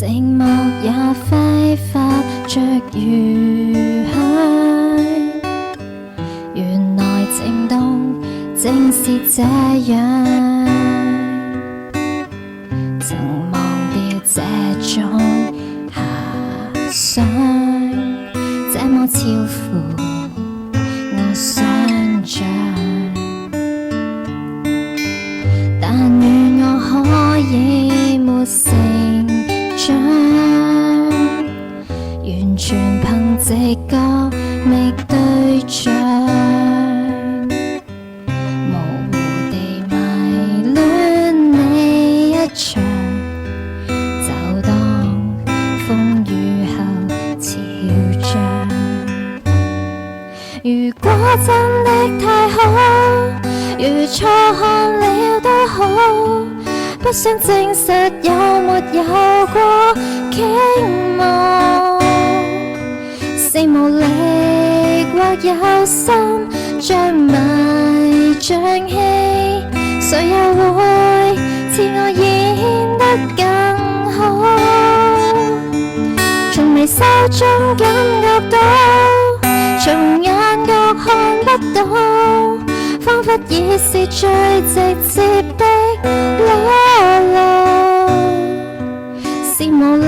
寂寞也揮發着餘香。原來靜動正是這樣，曾忘掉這種遐想，這麼超乎我想象。但願我可以沒成長，完全憑直覺覓對象，模糊地迷戀你一場，就當風雨後潮漲。如果真的太好，如錯看了都好，不想證實有沒有過傾慕，是無力或有心將迷像戲，誰又會似我演得更好？從眉梢中感覺到，從眼角看不到，彷彿已是最直接的裸露，是無力